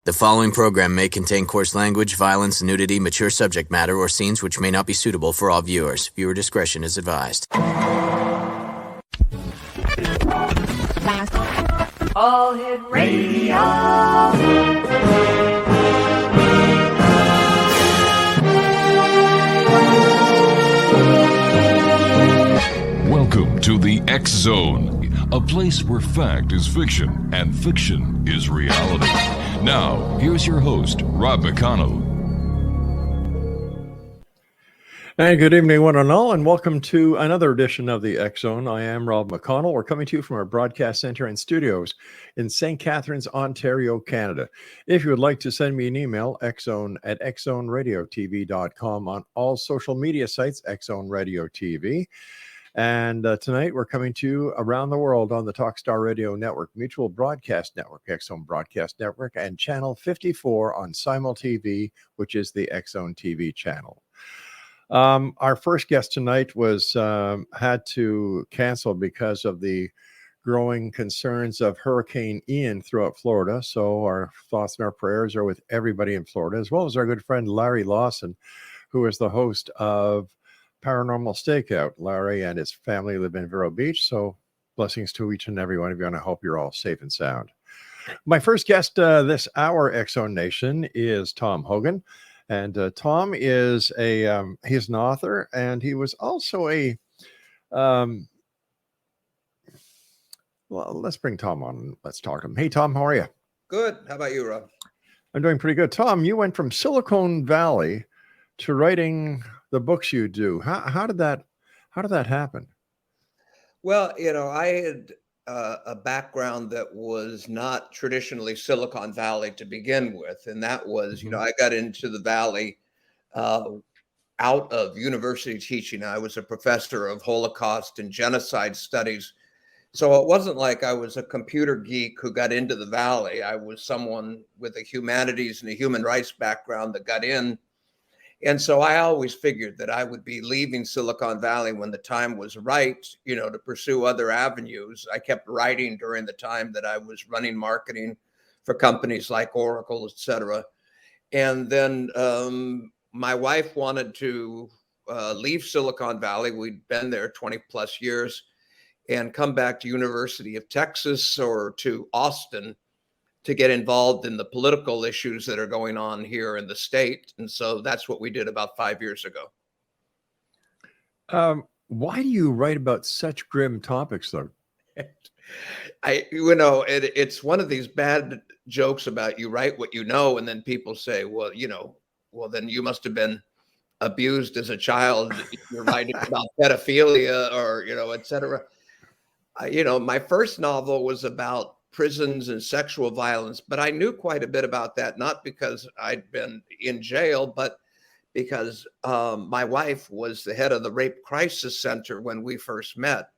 The following program may contain coarse language, violence, nudity, mature subject matter, or scenes which may not be suitable for all viewers. Viewer discretion is advised. All Hit Radio. Welcome to the X Zone, a place where fact is fiction and fiction is reality. Now, here's your host, Rob McConnell. And good evening, one and all, and welcome to another edition of the X Zone. I am Rob McConnell. We're coming to you from our broadcast center and studios in St. Catharines, Ontario, Canada. If you would like to send me an email, xzone@xzoneradiotv.com, on all social media sites, Xzone Radio TV. And tonight we're coming to you around the world on the Talkstar Radio Network, Mutual Broadcast Network, X-Zone Broadcast Network, and Channel 54 on Simul TV, which is the X-Zone TV channel. Our first guest tonight was had to cancel because of the growing concerns of Hurricane Ian throughout Florida. So our thoughts and our prayers are with everybody in Florida, as well as our good friend Larry Lawson, who is the host of Paranormal Stakeout. Larry and his family live in Vero Beach, so blessings to each and every one of you, and I hope you're all safe and sound. My first guest this hour, X-Zone Nation, is Tom Hogan, and Tom is he's an author, and he was also a well, let's bring Tom on and let's talk to him. Hey, Tom, how are you? Good. How about you, Rob? I'm doing pretty good. Tom, you went from Silicon Valley to writing the books you do. How did that happen? Well, I had a background that was not traditionally Silicon Valley to begin with. And that was, I got into the Valley out of university teaching. I was a professor of Holocaust and genocide studies. So it wasn't like I was a computer geek who got into the Valley. I was someone with a humanities and a human rights background that got in. And so I always figured that I would be leaving Silicon Valley when the time was right, to pursue other avenues. I kept writing during the time that I was running marketing for companies like Oracle, et cetera. And then my wife wanted to leave Silicon Valley. We'd been there 20 plus years and come back to University of Texas or to Austin to get involved in the political issues that are going on here in the state. And so that's what we did about 5 years ago. Why do you write about such grim topics, though? It's one of these bad jokes about you write what you know, and then people say, well, then you must have been abused as a child. You're writing about pedophilia or, et cetera. My first novel was about prisons and sexual violence, but I knew quite a bit about that, not because I'd been in jail, but because my wife was the head of the Rape Crisis Center when we first met.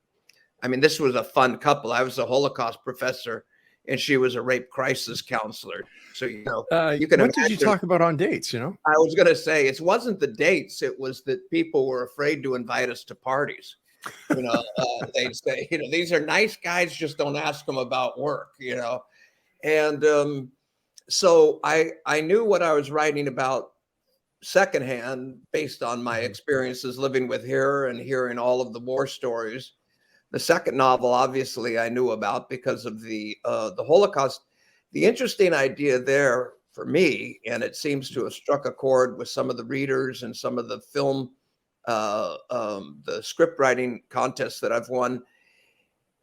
I mean, this was a fun couple. I was a Holocaust professor and she was a rape crisis counselor. So, you can what imagine, did you talk about on dates, I was going to say, it wasn't the dates. It was that people were afraid to invite us to parties. They'd say, these are nice guys, just don't ask them about work, And so I knew what I was writing about secondhand based on my experiences living with her and hearing all of the war stories. The second novel, obviously, I knew about because of the Holocaust. The interesting idea there for me, and it seems to have struck a chord with some of the readers and some of the film the script writing contests that I've won,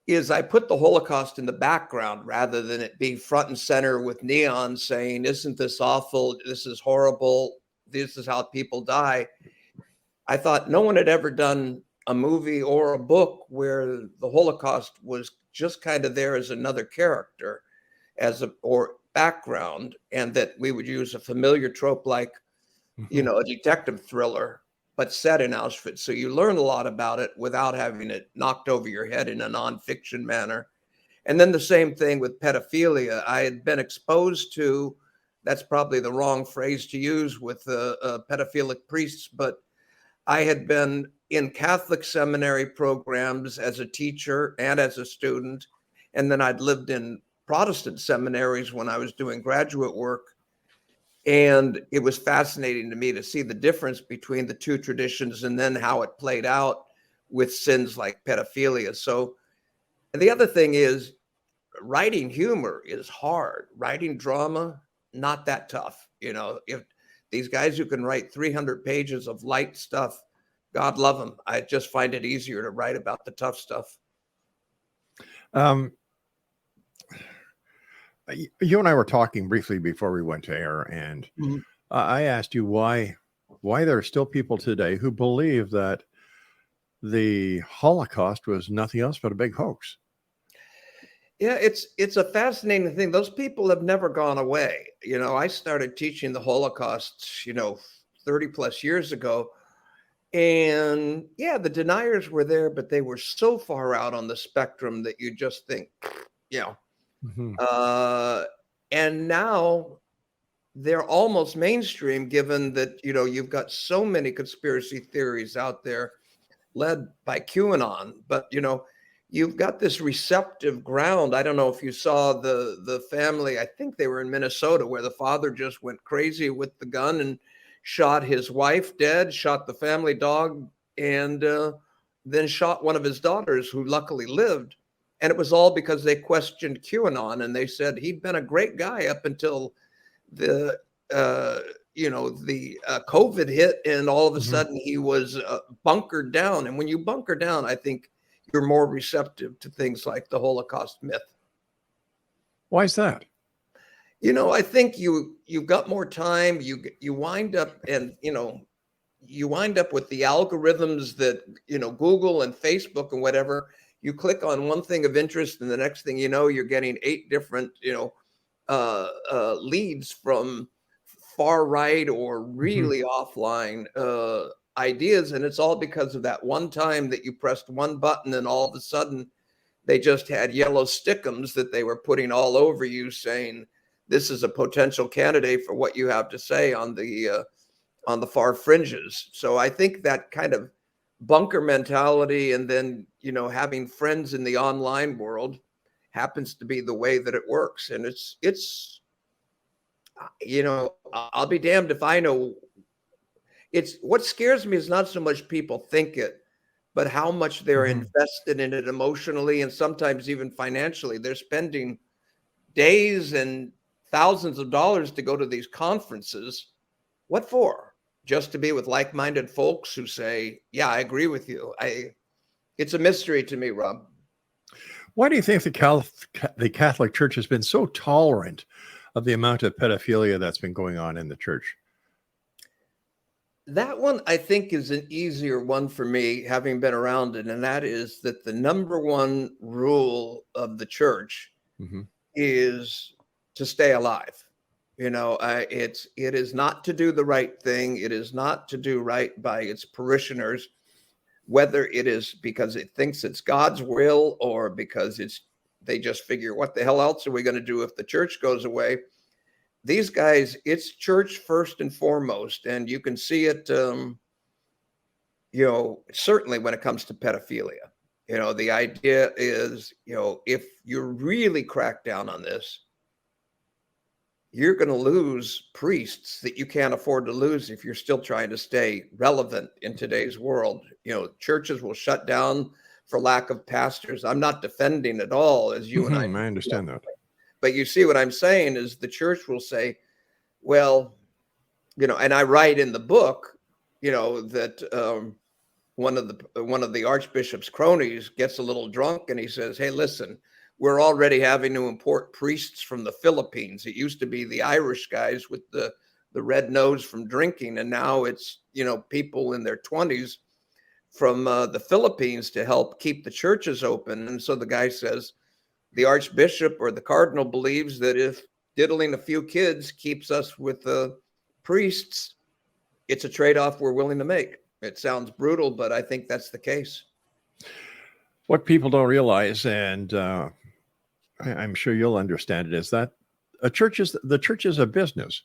is I put the Holocaust in the background rather than it being front and center with neon saying, isn't this awful? This is horrible. This is how people die. I thought no one had ever done a movie or a book where the Holocaust was just kind of there as another character, or background, and that we would use a familiar trope like, a detective thriller, but set in Auschwitz. So you learn a lot about it without having it knocked over your head in a nonfiction manner. And then the same thing with pedophilia. I had been exposed to, that's probably the wrong phrase to use with pedophilic priests, but I had been in Catholic seminary programs as a teacher and as a student. And then I'd lived in Protestant seminaries when I was doing graduate work. And it was fascinating to me to see the difference between the two traditions and then how it played out with sins like pedophilia. So, and the other thing is, writing humor is hard. Writing drama, not that tough. If these guys who can write 300 pages of light stuff, God love them. I just find it easier to write about the tough stuff. Um, you and I were talking briefly before we went to air, and I asked you why there are still people today who believe that the Holocaust was nothing else but a big hoax. Yeah, it's a fascinating thing. Those people have never gone away. I started teaching the Holocaust, 30 plus years ago. And yeah, the deniers were there, but they were so far out on the spectrum that you just think, and now they're almost mainstream, given that, you've got so many conspiracy theories out there led by QAnon, but, you've got this receptive ground. I don't know if you saw the family, I think they were in Minnesota, where the father just went crazy with the gun and shot his wife dead, shot the family dog, and then shot one of his daughters, who luckily lived. And it was all because they questioned QAnon, and they said he'd been a great guy up until the COVID hit, and all of a sudden he was bunkered down. And when you bunker down, I think you're more receptive to things like the Holocaust myth. Why is that? I think you've got more time. You wind up with the algorithms that, Google and Facebook and whatever. You click on one thing of interest, and the next thing you know, you're getting 8 different, leads from far right or really offline ideas. And it's all because of that one time that you pressed one button, and all of a sudden they just had yellow stickums that they were putting all over you, saying this is a potential candidate for what you have to say on the far fringes. So I think that kind of bunker mentality, and then, having friends in the online world, happens to be the way that it works. And it's I'll be damned if I know. It's what scares me is not so much people think it, but how much they're invested in it emotionally, and sometimes even financially. They're spending days and thousands of dollars to go to these conferences. What for? Just to be with like-minded folks who say, yeah, I agree with you. It's a mystery to me, Rob. Why do you think the Catholic Church has been so tolerant of the amount of pedophilia that's been going on in the church? That one, I think, is an easier one for me, having been around it. And that is that the number one rule of the church is to stay alive. It is not to do the right thing. It is not to do right by its parishioners, whether it is because it thinks it's God's will or because they just figure, what the hell else are we going to do if the church goes away? These guys, it's church first and foremost. And you can see it, certainly when it comes to pedophilia. The idea is, if you really crack down on this, you're going to lose priests that you can't afford to lose if you're still trying to stay relevant in today's world. Churches will shut down for lack of pastors. I'm not defending at all, as you and I understand that. But you see what I'm saying is the church will say, well, and I write in the book, that one of the archbishop's cronies gets a little drunk, and he says, hey, listen, we're already having to import priests from the Philippines. It used to be the Irish guys with the red nose from drinking, and now it's, people in their 20s from the Philippines to help keep the churches open. And so the guy says, the archbishop or the cardinal believes that if diddling a few kids keeps us with the priests, it's a trade-off we're willing to make. It sounds brutal, but I think that's the case. What people don't realize, and I'm sure you'll understand it, is that the church is a business.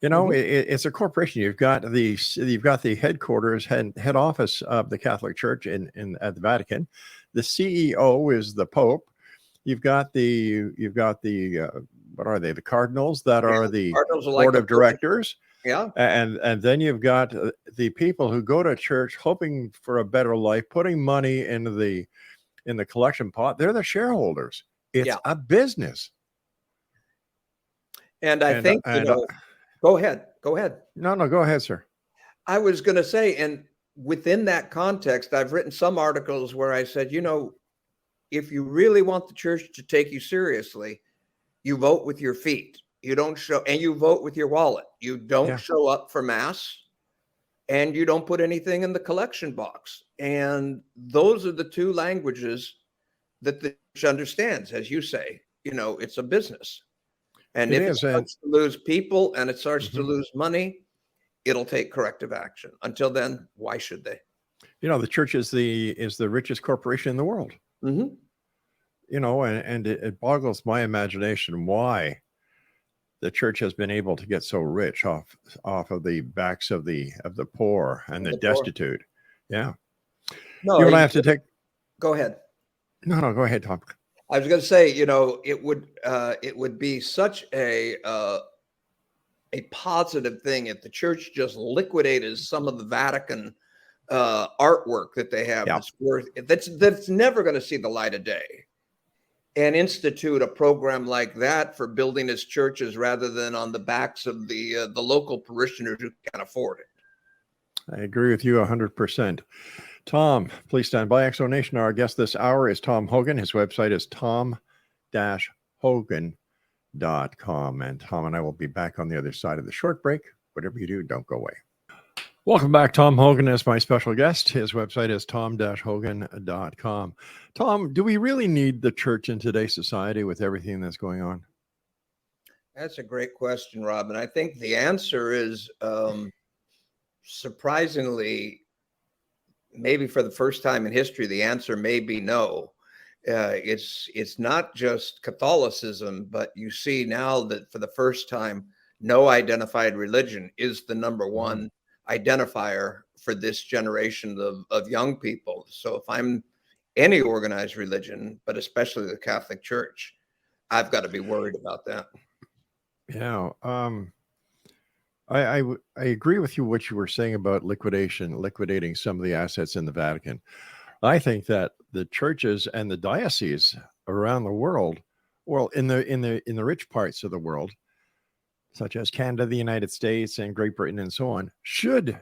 It's a corporation. You've got the headquarters, head office of the Catholic Church at the Vatican. The CEO is the Pope. You've got the what are they? The Cardinals that are the Cardinals are like board the of directors. Yeah. And then you've got the people who go to church hoping for a better life, putting money in the collection pot. They're the shareholders. It's a business. And I think, go ahead. No, go ahead, sir. I was going to say, and within that context, I've written some articles where I said, if you really want the church to take you seriously, you vote with your feet. You don't show, and you vote with your wallet. You don't show up for mass, and you don't put anything in the collection box. And those are the two languages that the church understands. As you say, it's a business. And if it starts to lose people and it starts to lose money, it'll take corrective action. Until then, why should they? The church is the richest corporation in the world. Mm-hmm. And it boggles my imagination why the church has been able to get so rich off of the backs of the poor and the destitute. Poor. Yeah. No, you and I have to take. Go ahead. No, go ahead, Tom. I was going to say, it would be such a positive thing if the church just liquidated some of the Vatican artwork that they have that's never going to see the light of day, and institute a program like that for building its churches rather than on the backs of the local parishioners who can't afford it. I agree with you 100%. Tom, please stand by. Exonation. Our guest this hour is Tom Hogan. His website is tom-hogan.com. And Tom and I will be back on the other side of the short break. Whatever you do, don't go away. Welcome back. Tom Hogan is my special guest. His website is tom-hogan.com. Tom, do we really need the church in today's society with everything that's going on? That's a great question, Rob. And I think the answer is surprisingly, maybe for the first time in history, the answer may be no. It's not just Catholicism, but you see now that for the first time, no identified religion is the number one identifier for this generation of young people. So if I'm any organized religion, but especially the Catholic Church, I've got to be worried about that. Yeah. I agree with you what you were saying about liquidating some of the assets in the Vatican. I think that the churches and the dioceses around the world, well, in the rich parts of the world, such as Canada, the United States, and Great Britain, and so on, should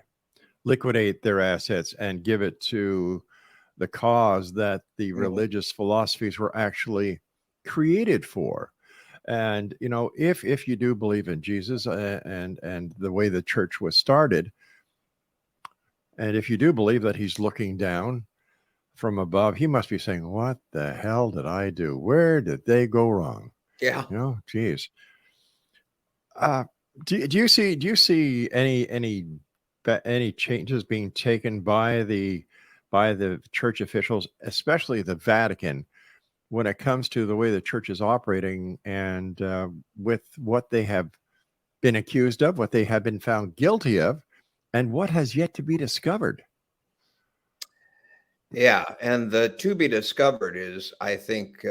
liquidate their assets and give it to the cause that the religious philosophies were actually created for. And, if you do believe in Jesus and the way the church was started, and if you do believe that he's looking down from above, he must be saying, what the hell did I do? Where did they go wrong? Yeah. Geez. Do you see any changes being taken by the church officials, especially the Vatican, when it comes to the way the church is operating and with what they have been accused of, what they have been found guilty of, and what has yet to be discovered? Yeah, and the to be discovered is, I think,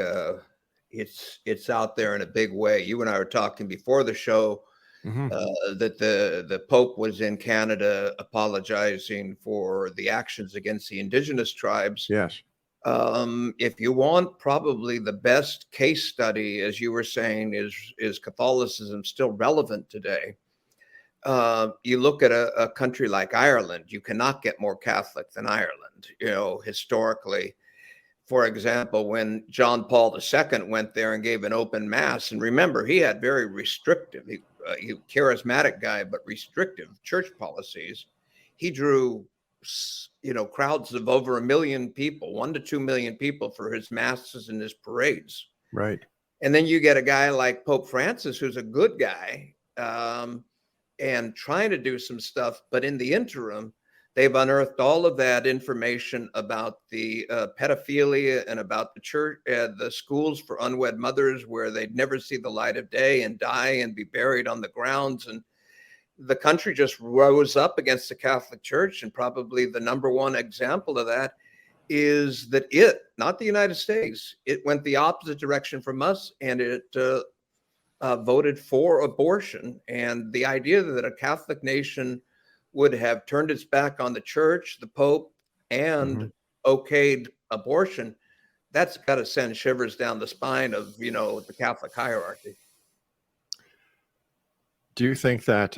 it's out there in a big way. You and I were talking before the show that the Pope was in Canada apologizing for the actions against the indigenous tribes. Yes. If you want probably the best case study, as you were saying, is Catholicism still relevant today? You look at a country like Ireland, you cannot get more Catholic than Ireland, historically. For example, when John Paul II went there and gave an open mass, and remember, he had very restrictive, charismatic guy, but restrictive church policies. He drew, crowds of over 1 million people, 1 to 2 million people for his masses and his parades. Right. And then you get a guy like Pope Francis, who's a good guy, and trying to do some stuff. But in the interim, they've unearthed all of that information about the pedophilia and about the church, the schools for unwed mothers, where they'd never see the light of day and die and be buried on the grounds. And the country just rose up against the Catholic Church. And probably the number one example of that is that not the United States, it went the opposite direction from us, and it voted for abortion. And the idea that a Catholic nation would have turned its back on the church, the Pope, and okayed abortion, that's got to send shivers down the spine of, the Catholic hierarchy. Do you think that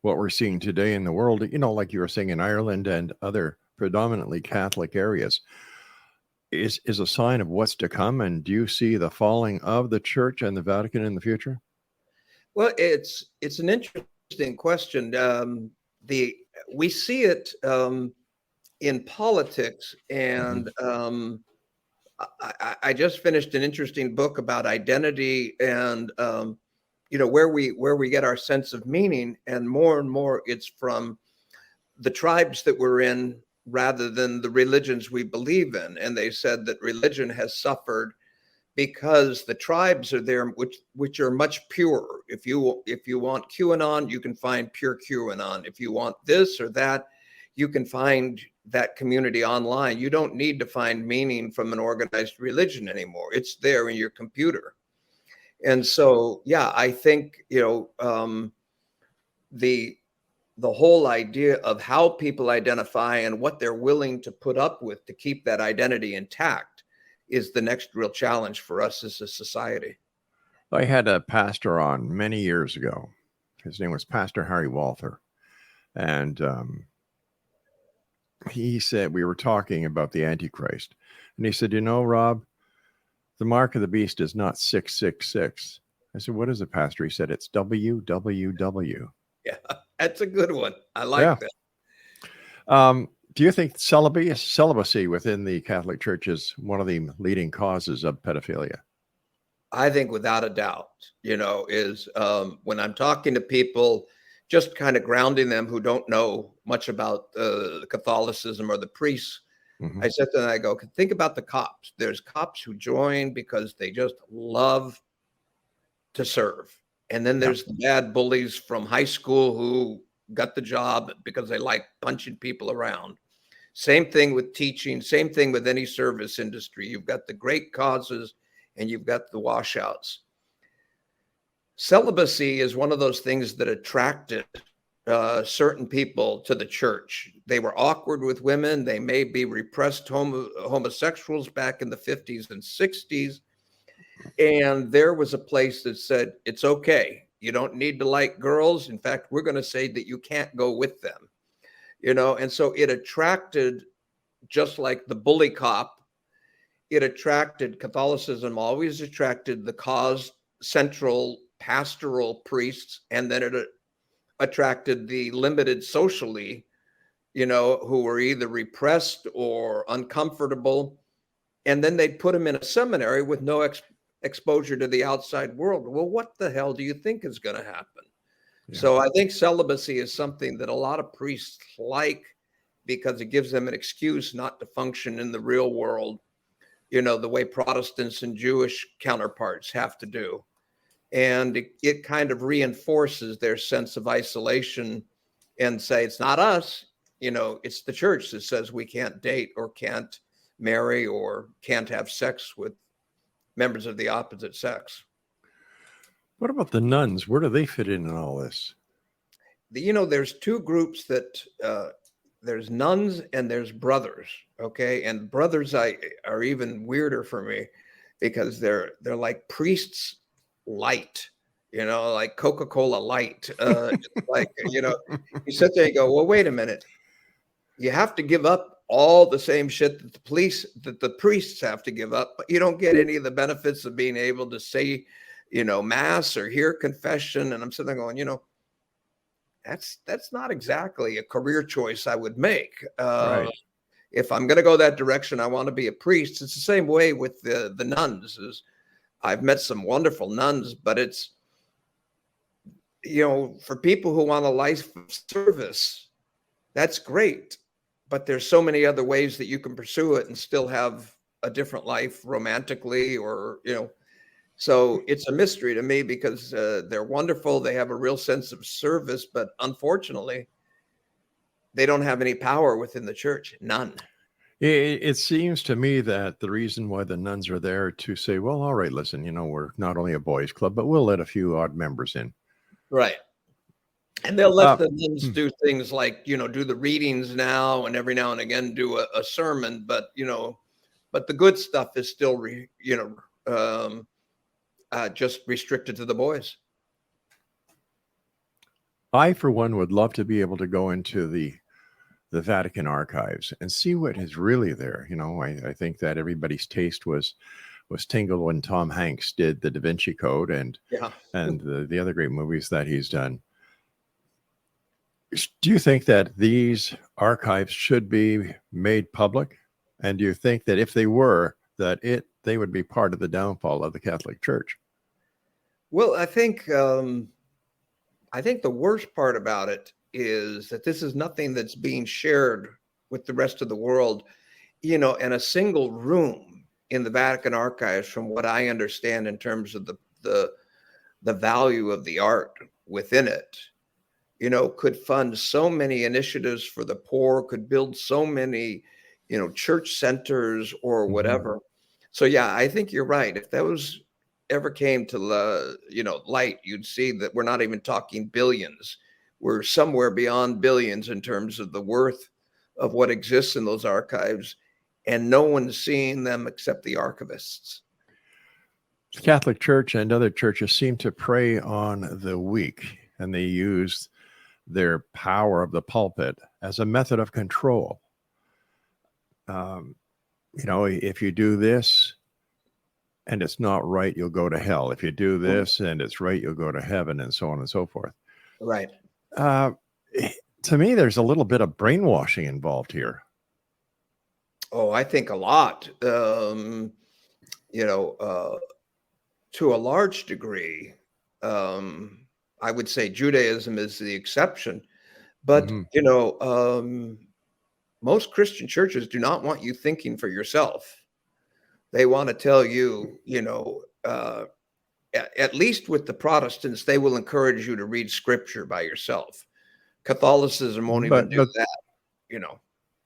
what we're seeing today in the world, like you were saying in Ireland and other predominantly Catholic areas, is a sign of what's to come? And do you see the falling of the church and the Vatican in the future? Well, it's an interesting question. We see it in politics, and I just finished an interesting book about identity and where we get our sense of meaning, and more it's from the tribes that we're in rather than the religions we believe in. And they said that religion has suffered because the tribes are there, which are much purer. If you want QAnon, you can find pure QAnon. If you want this or that, you can find that community online. You don't need to find meaning from an organized religion anymore. It's there in your computer. And so, yeah, I think, the whole idea of how people identify and what they're willing to put up with to keep that identity intact is the next real challenge for us as a society. I had a pastor on many years ago. His name was Pastor Harry Walther. And he said, we were talking about the Antichrist. And he said, Rob, the mark of the beast is not 666. I said, what is it, Pastor? He said, it's WWW. Yeah, that's a good one. I like that. Do you think celibacy within the Catholic Church is one of the leading causes of pedophilia? I think without a doubt, is when I'm talking to people, just kind of grounding them who don't know much about Catholicism or the priests, I said to them, I go, think about the cops. There's cops who join because they just love to serve. And then there's the bad bullies from high school who got the job because they like punching people around. Same thing with teaching, same thing with any service industry. You've got the great causes and you've got the washouts. Celibacy is one of those things that attracted certain people to the church. They were awkward with women. They may be repressed homosexuals back in the 50s and 60s. And there was a place that said, it's okay. You don't need to like girls. In fact, we're going to say that you can't go with them, and so it attracted, just like the bully cop, it attracted, Catholicism always attracted the cause central pastoral priests, and then it attracted the limited socially, who were either repressed or uncomfortable. And then they'd put them in a seminary with no exposure to the outside world. Well, what the hell do you think is going to happen? Yeah. So I think celibacy is something that a lot of priests like because it gives them an excuse not to function in the real world, the way Protestants and Jewish counterparts have to do. And it kind of reinforces their sense of isolation and say, it's not us, it's the church that says we can't date or can't marry or can't have sex with members of the opposite sex. What about the nuns? Where do they fit in all this? There's two groups that there's nuns and there's brothers. Okay. And brothers are even weirder for me because they're like priests light, like Coca-Cola light. Like, you sit there and go, well, wait a minute. You have to give up all the same shit that the priests have to give up, but you don't get any of the benefits of being able to say, mass or hear confession. And I'm sitting there going, that's not exactly a career choice I would make. Right. If I'm going to go that direction, I want to be a priest. It's the same way with the nuns. I've met some wonderful nuns, but it's, for people who want a life of service, that's great. But there's so many other ways that you can pursue it and still have a different life romantically or, so it's a mystery to me because they're wonderful. They have a real sense of service, but unfortunately, they don't have any power within the church. None. It seems to me that the reason why the nuns are there to say, well, all right, listen, we're not only a boys' club, but we'll let a few odd members in. Right. And they'll let the Uh, nuns do things like, do the readings now and every now and again do a sermon, but the good stuff is still, just restricted to the boys. I, for one, would love to be able to go into the Vatican archives and see what is really there. I think that everybody's taste was tingled when Tom Hanks did the Da Vinci Code and the other great movies that he's done. Do you think that these archives should be made public? And do you think that if they were, they would be part of the downfall of the Catholic Church? Well, I think the worst part about it is that this is nothing that's being shared with the rest of the world, in a single room in the Vatican archives, from what I understand in terms of the value of the art within it, could fund so many initiatives for the poor, could build so many, church centers or whatever. So, yeah, I think you're right. If those ever came to, light, you'd see that we're not even talking billions. We're somewhere beyond billions in terms of the worth of what exists in those archives, and no one's seeing them except the archivists. The Catholic Church and other churches seem to prey on the weak, and they use their power of the pulpit as a method of control. If you do this and it's not right, you'll go to hell. If you do this and it's right, you'll go to heaven, and so on and so forth. Right. To me, there's a little bit of brainwashing involved here. Oh, I think a lot. To a large degree, I would say Judaism is the exception. But, most Christian churches do not want you thinking for yourself. They want to tell you, at least with the Protestants, they will encourage you to read scripture by yourself. Catholicism won't even do that,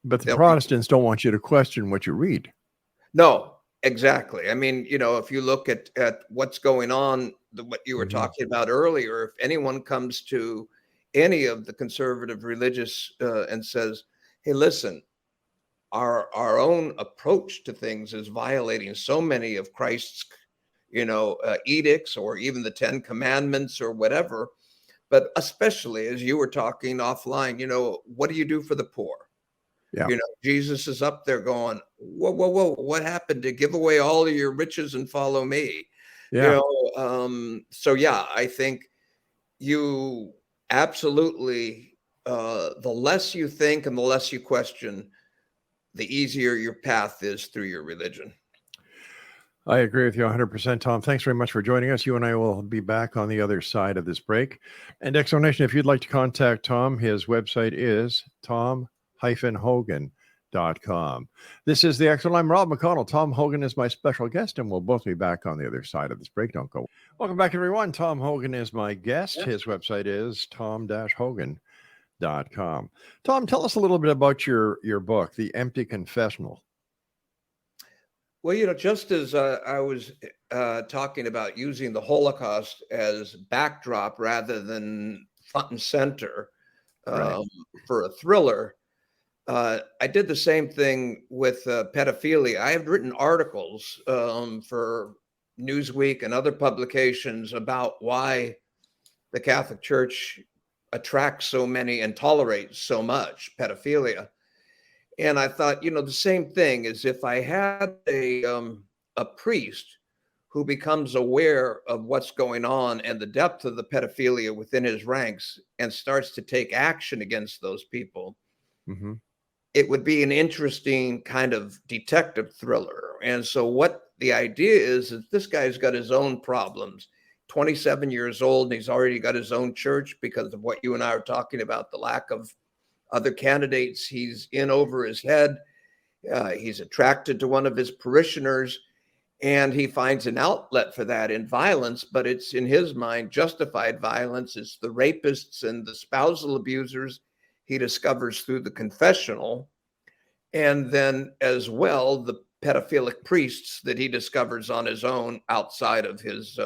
But the Protestants don't want you to question what you read. No, exactly. I mean, if you look at what's going on, what you were talking about earlier, if anyone comes to any of the conservative religious and says, hey, listen, our own approach to things is violating so many of Christ's, edicts, or even the 10 Commandments or whatever. But especially as you were talking offline, what do you do for the poor? Yeah. Jesus is up there going, whoa, what happened to give away all of your riches and follow me? Yeah. So yeah, I think you absolutely, the less you think and the less you question, the easier your path is through your religion. I agree with you 100%, Tom. Thanks very much for joining us. You and I will be back on the other side of this break. And Explanation, if you'd like to contact Tom, his website is tom-hogan.com. This is the X-Zone. I'm Rob McConnell. Tom Hogan is my special guest, and we'll both be back on the other side of this break. Don't go. Welcome back, everyone. Tom Hogan is my guest. His website is tom-hogan.com. Tom, tell us a little bit about your book, The Empty Confessional. Well, just as I was talking about using the Holocaust as backdrop rather than front and center for a thriller, I did the same thing with pedophilia. I have written articles for Newsweek and other publications about why the Catholic Church attracts so many and tolerates so much pedophilia. And I thought, the same thing is if I had a priest who becomes aware of what's going on and the depth of the pedophilia within his ranks and starts to take action against those people, it would be an interesting kind of detective thriller. And so what the idea is this guy's got his own problems, 27 years old, and he's already got his own church because of what you and I are talking about, the lack of other candidates. He's in over his head. He's attracted to one of his parishioners, and he finds an outlet for that in violence, but it's, in his mind, justified violence. It's the rapists and the spousal abusers he discovers through the confessional. and then as well the pedophilic priests that he discovers on his own outside of his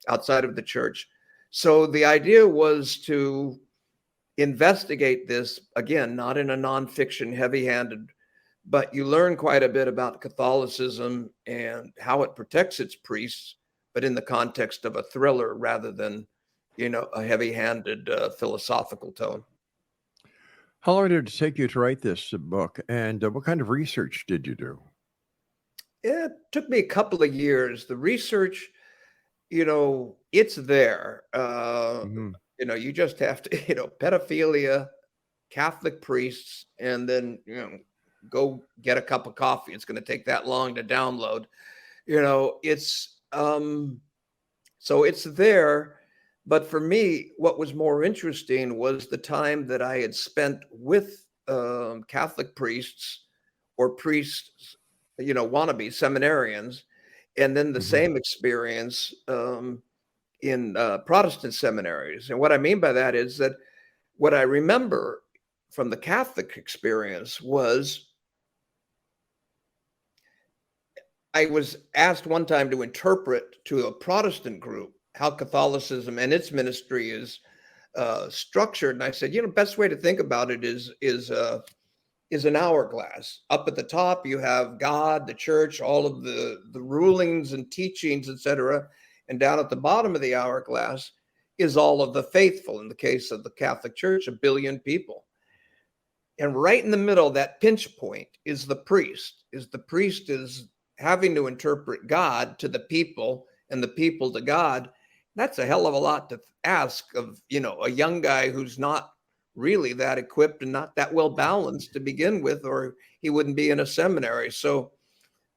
outside of the church. So the idea was to investigate this again, not in a nonfiction heavy-handed, but you learn quite a bit about Catholicism and how it protects its priests, but in the context of a thriller rather than, a heavy-handed philosophical tone. How long did it take you to write this book, and what kind of research did you do? It took me a couple of years. The research, it's there. You just have to, pedophilia, Catholic priests, and then, go get a cup of coffee. It's going to take that long to download. It's so it's there. But for me, what was more interesting was the time that I had spent with Catholic priests or priests, wannabe seminarians, and then the same experience in Protestant seminaries. And what I mean by that is that what I remember from the Catholic experience was I was asked one time to interpret to a Protestant group how Catholicism and its ministry is structured. And I said, best way to think about it is an hourglass. Up at the top, you have God, the church, all of the rulings and teachings, etc. And down at the bottom of the hourglass is all of the faithful. In the case of the Catholic Church, 1 billion people. And right in the middle, that pinch point is the priest. The priest is having to interpret God to the people and the people to God. That's a hell of a lot to ask of, a young guy who's not really that equipped and not that well balanced to begin with, or he wouldn't be in a seminary. So,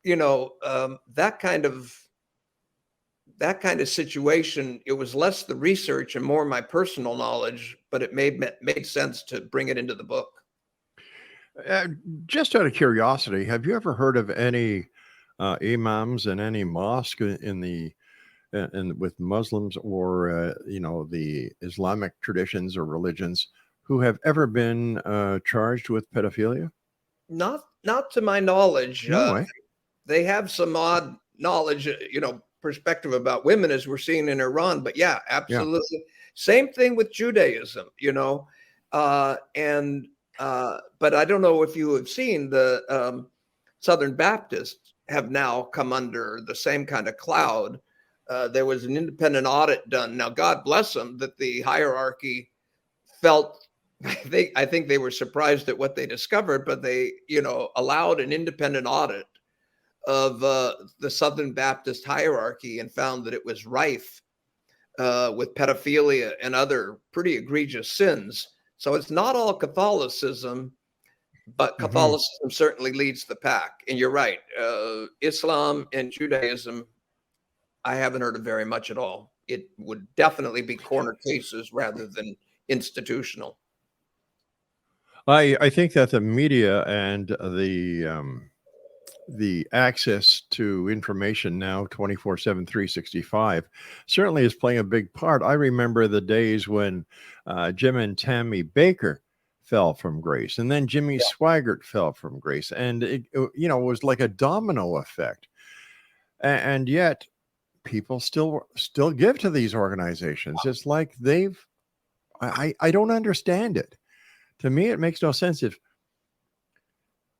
that kind of situation, it was less the research and more my personal knowledge, but it made sense to bring it into the book. Just out of curiosity, have you ever heard of any imams in any mosque with Muslims or the Islamic traditions or religions who have ever been charged with pedophilia? Not to my knowledge. No way. They have some odd knowledge, perspective about women as we're seeing in Iran. But yeah, absolutely. Yeah. Same thing with Judaism, but I don't know if you have seen the Southern Baptists have now come under the same kind of cloud. There was an independent audit done. Now, God bless them, that the hierarchy felt, I think they were surprised at what they discovered, but they, allowed an independent audit of the Southern Baptist hierarchy and found that it was rife with pedophilia and other pretty egregious sins. So it's not all Catholicism, but Catholicism certainly leads the pack. And you're right, Islam and Judaism, I haven't heard of very much at all. It would definitely be corner cases rather than institutional. I think that the media and the access to information now 24/7, 365 certainly is playing a big part. I remember the days when Jim and Tammy Baker fell from grace, and then Jimmy Swaggart fell from grace, and it was like a domino effect, and yet people still give to these organizations. It's like I don't understand it. To me, it makes no sense.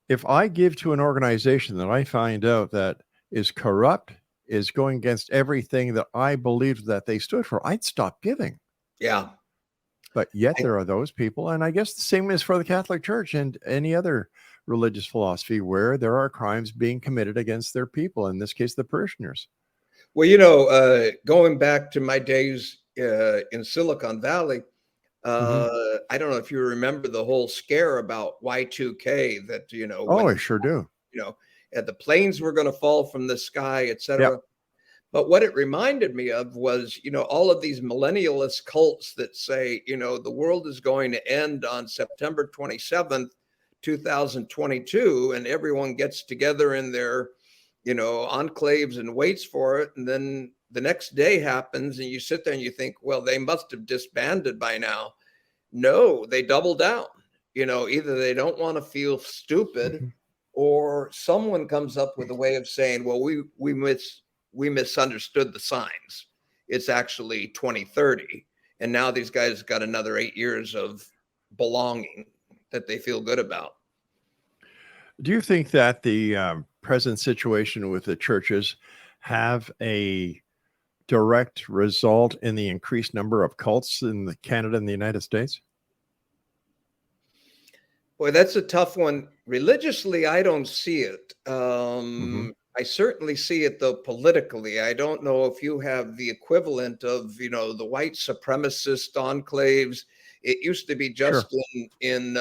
If I give to an organization that I find out that is corrupt, is going against everything that I believed that they stood for, I'd stop giving. Yeah. But yet there are those people, and I guess the same is for the Catholic Church and any other religious philosophy where there are crimes being committed against their people, in this case, the parishioners. Well, going back to my days in Silicon Valley, I don't know if you remember the whole scare about Y2K that, I sure do. The planes were going to fall from the sky, et cetera. Yep. But what it reminded me of was, all of these millennialist cults that say, the world is going to end on September 27th, 2022, and everyone gets together in their, enclaves and waits for it. And then the next day happens and you sit there and you think, well, they must have disbanded by now. No, they double down. Either they don't want to feel stupid or someone comes up with a way of saying, well, we misunderstood the signs. It's actually 2030. And now these guys got another 8 years of belonging that they feel good about. Do you think that the present situation with the churches have a direct result in the increased number of cults in Canada and the United States? Boy, that's a tough one. Religiously, I don't see it. I certainly see it, though, politically. I don't know if you have the equivalent of, the white supremacist enclaves. It used to be just in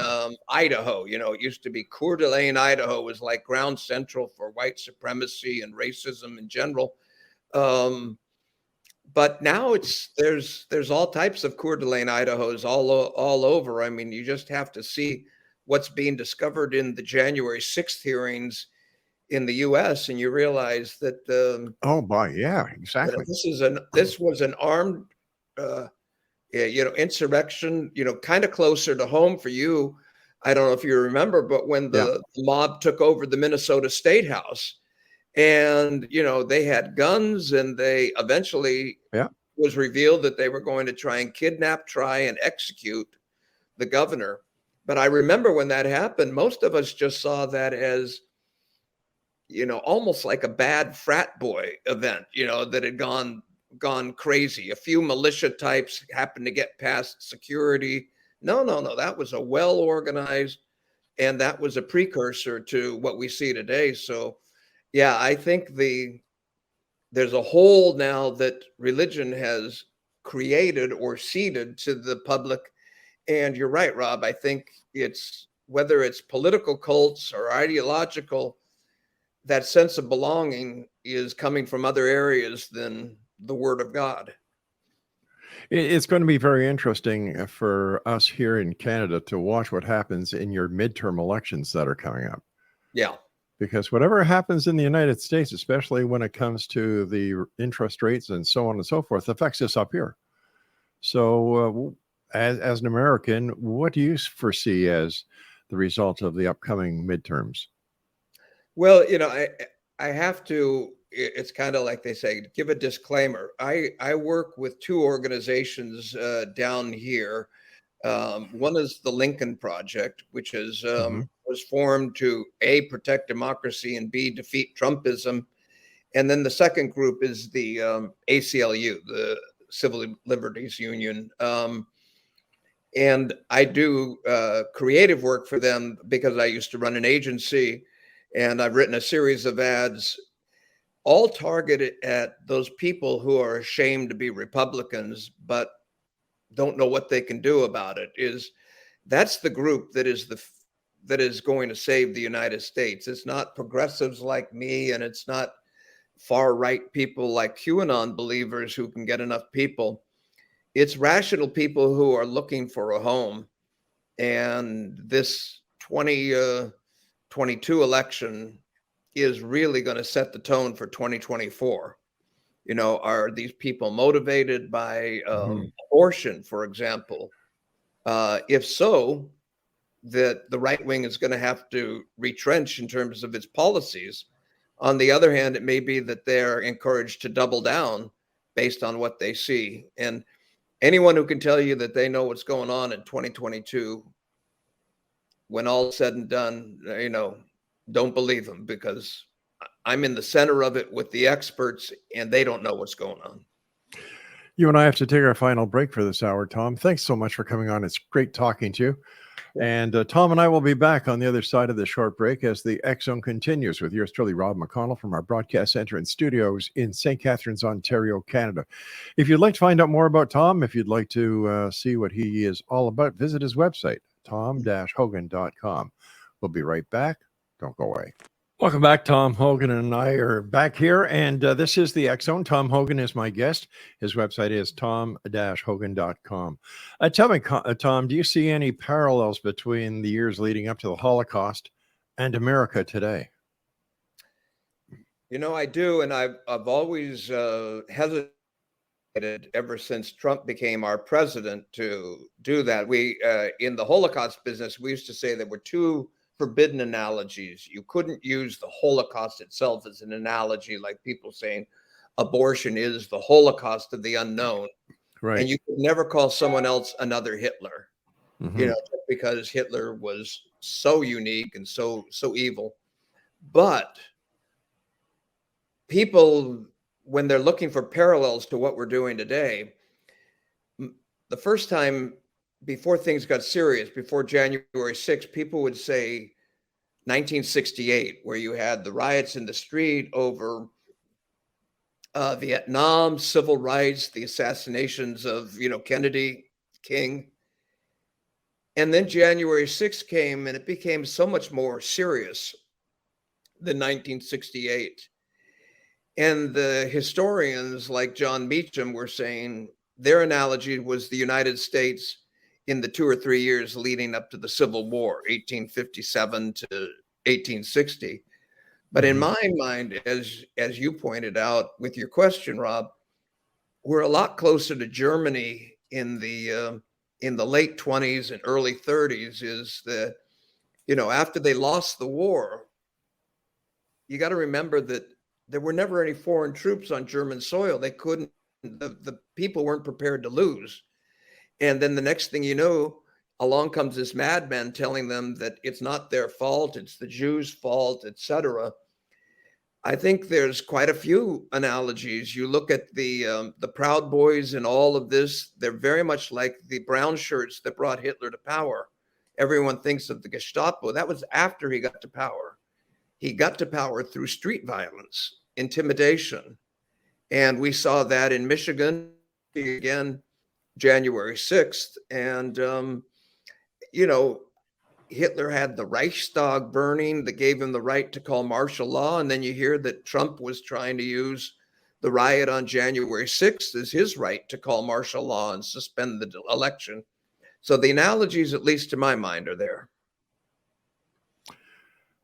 Idaho. It used to be Coeur d'Alene, Idaho was like ground central for white supremacy and racism in general. But now there's all types of Coeur d'Alene, Idahos all over. I mean, you just have to see what's being discovered in the January 6th hearings in the U.S. and you realize that exactly. This was an armed insurrection, kind of closer to home for you. I don't know if you remember, but when the mob took over the Minnesota State House, and they had guns, and they eventually was revealed that they were going to try and kidnap, try and execute the governor. But I remember when that happened, most of us just saw that as almost like a bad frat boy event, that had gone crazy. A few militia types happened to get past security. No, that was a well-organized, and that was a precursor to what we see today. So yeah, I think there's a hole now that religion has created or ceded to the public. And you're right, Rob. I think whether it's political cults or ideological, that sense of belonging is coming from other areas than the Word of God. It's going to be very interesting for us here in Canada to watch what happens in your midterm elections that are coming up. Yeah. Because whatever happens in the United States, especially when it comes to the interest rates and so on and so forth, affects us up here. So as an American, what do you foresee as the result of the upcoming midterms? Well, I have to, it's kind of like they say, give a disclaimer. I work with two organizations down here. One is the Lincoln Project, which is was formed to A, protect democracy, and B, defeat Trumpism. And then the second group is the ACLU, the Civil Liberties Union. And I do creative work for them because I used to run an agency, and I've written a series of ads, all targeted at those people who are ashamed to be Republicans, but don't know what they can do about it. That's the group that is going to save the United States. It's not progressives like me, and it's not far right people like QAnon believers who can get enough people. It's rational people who are looking for a home. And this 2022 election is really going to set the tone for 2024. Are these people motivated by abortion, for example? If so, that the right wing is going to have to retrench in terms of its policies. On the other hand, it may be that they're encouraged to double down based on what they see. And anyone who can tell you that they know what's going on in 2022, when all is said and done, don't believe them, because I'm in the center of it with the experts, and they don't know what's going on. You and I have to take our final break for this hour, Tom. Thanks so much for coming on. It's great talking to you. And Tom and I will be back on the other side of the short break as the X Zone continues with yours truly, Rob McConnell, from our broadcast center and studios in St. Catharines, Ontario, Canada. If you'd like to find out more about Tom, if you'd like to see what he is all about, visit his website, tom-hogan.com. We'll be right back. Don't go away. Welcome back. Tom Hogan and I are back here, and this is the X Zone. Tom Hogan is my guest. His website is tom-hogan.com. Tell me, Tom, do you see any parallels between the years leading up to the Holocaust and America today? I do, and I've always hesitated ever since Trump became our president to do that. We in the Holocaust business, we used to say there were two forbidden analogies. You couldn't use the Holocaust itself as an analogy, like people saying abortion is the Holocaust of the unknown. Right. And you could never call someone else another Hitler, Mhm. you know, because Hitler was so unique and so evil. But people, when they're looking for parallels to what we're doing today, the first time before things got serious, before January 6th, people would say 1968, where you had the riots in the street over Vietnam, civil rights, the assassinations of, Kennedy, King. And then January 6th came and it became so much more serious than 1968. And the historians like John Meacham were saying their analogy was the United States in the 2 or 3 years leading up to the Civil War, 1857 to 1860. But in my mind, as you pointed out with your question, Rob, we're a lot closer to Germany in the late 20s and early 30s. Is the, after they lost the war, you got to remember that there were never any foreign troops on German soil. They couldn't, the people weren't prepared to lose. And then the next thing you know, along comes this madman telling them that it's not their fault, it's the Jews' fault, etc. I think there's quite a few analogies. You look at the Proud Boys and all of this; they're very much like the brown shirts that brought Hitler to power. Everyone thinks of the Gestapo. That was after he got to power. He got to power through street violence, intimidation, and we saw that in Michigan again, January 6th, and Hitler had the Reichstag burning that gave him the right to call martial law. And then you hear that Trump was trying to use the riot on January 6th as his right to call martial law and suspend the election. So the analogies, at least to my mind, are there.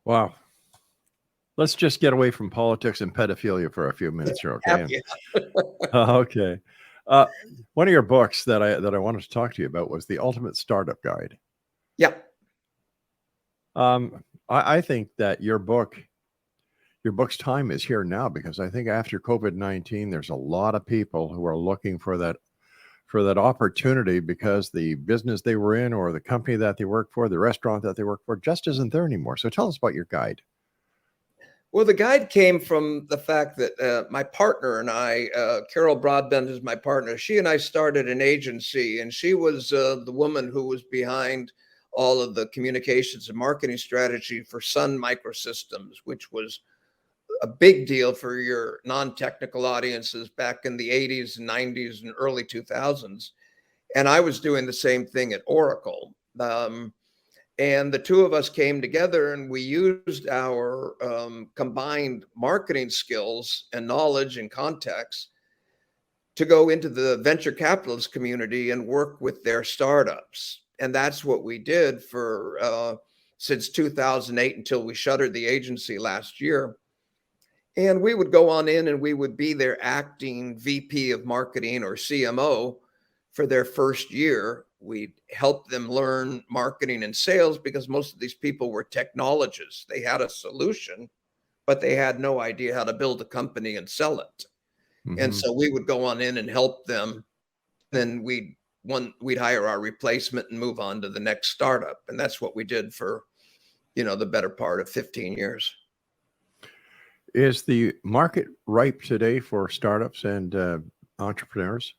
Wow. Let's just get away from politics and pedophilia for a few minutes here, okay? Yeah. Okay. One of your books that I wanted to talk to you about was The Ultimate Startup Guide. Yeah. I think that your book's time is here now, because I think after COVID-19, there's a lot of people who are looking for that opportunity, because the business they were in, or the company that they work for, the restaurant that they work for, just isn't there anymore. So tell us about your guide. Well, the guide came from the fact that my partner and I, Carol Broadbent is my partner. She and I started an agency, and she was the woman who was behind all of the communications and marketing strategy for Sun Microsystems, which was a big deal for your non-technical audiences back in the 80s and 90s and early 2000s. And I was doing the same thing at Oracle. And the two of us came together and we used our combined marketing skills and knowledge and contacts to go into the venture capitalist community and work with their startups. And that's what we did for since 2008 until we shuttered the agency last year. And we would go on in and we would be their acting VP of marketing or CMO for their first year. We'd help them learn marketing and sales, because most of these people were technologists. They had a solution, but they had no idea how to build a company and sell it. And so we would go on in and help them. Then we'd hire our replacement and move on to the next startup. And that's what we did for, the better part of 15 years. Is the market ripe today for startups and entrepreneurs?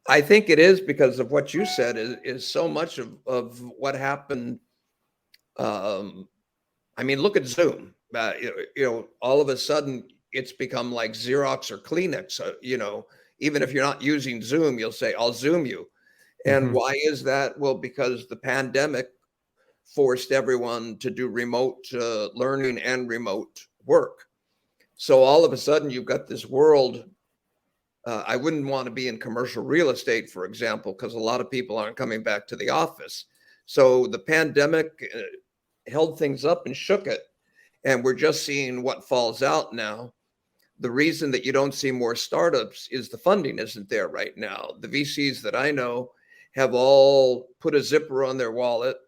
I think it is, because of what you said is so much of what happened. Look at Zoom. All of a sudden it's become like Xerox or Kleenex. Even if you're not using Zoom, you'll say, I'll Zoom you. And why is that? Well, because the pandemic forced everyone to do remote learning and remote work. So all of a sudden you've got this world. I wouldn't want to be in commercial real estate, for example, because a lot of people aren't coming back to the office. So the pandemic held things up and shook it. And we're just seeing what falls out now. The reason that you don't see more startups is the funding isn't there right now. The VCs that I know have all put a zipper on their wallet.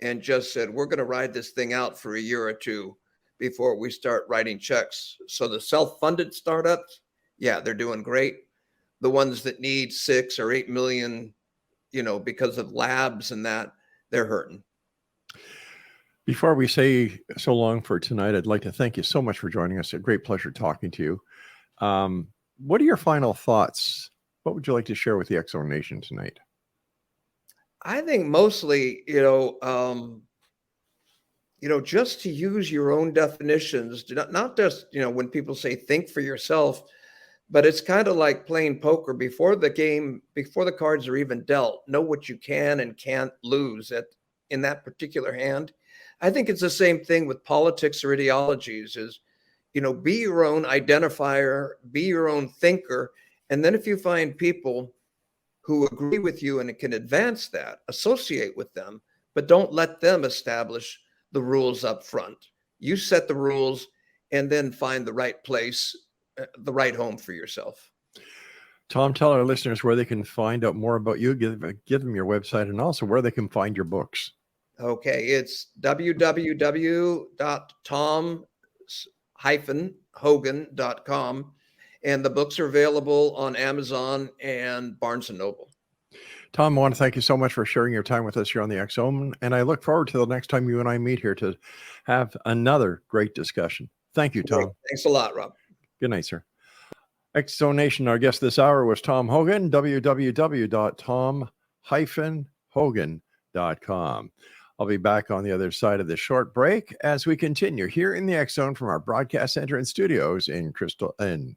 and just said, we're going to ride this thing out for a year or two before we start writing checks. So the self-funded startups, yeah, they're doing great. The ones that need 6 or 8 million, because of labs and that, they're hurting. Before we say so long for tonight, I'd like to thank you so much for joining us. A great pleasure talking to you. What are your final thoughts? What would you like to share with the X-Zone Nation tonight? I think mostly, just to use your own definitions, not just, when people say think for yourself, but it's kind of like playing poker before the cards are even dealt. Know what you can and can't lose in that particular hand. I think it's the same thing with politics or ideologies is, be your own identifier, be your own thinker. And then if you find people who agree with you and it can advance that, associate with them, but don't let them establish the rules up front. You set the rules and then find the right place, the right home for yourself. Tom, tell our listeners where they can find out more about you. Give them your website and also where they can find your books. Okay, it's www.tom-hogan.com. And the books are available on Amazon and Barnes & Noble. Tom, I want to thank you so much for sharing your time with us here on the X-Zone. And I look forward to the next time you and I meet here to have another great discussion. Thank you, Tom. Thanks a lot, Rob. Good night, sir. X-Zone Nation, our guest this hour was Tom Hogan, www.tom-hogan.com. I'll be back on the other side of this short break as we continue here in the X-Zone from our broadcast center and studios in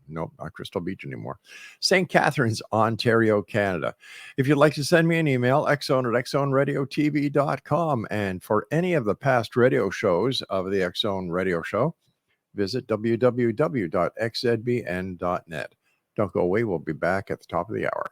not Crystal Beach anymore, St. Catharines, Ontario, Canada. If you'd like to send me an email, xzone@xzoneradiotv.com. And for any of the past radio shows of the X-Zone Radio Show, visit www.xzbn.net. Don't go away. We'll be back at the top of the hour.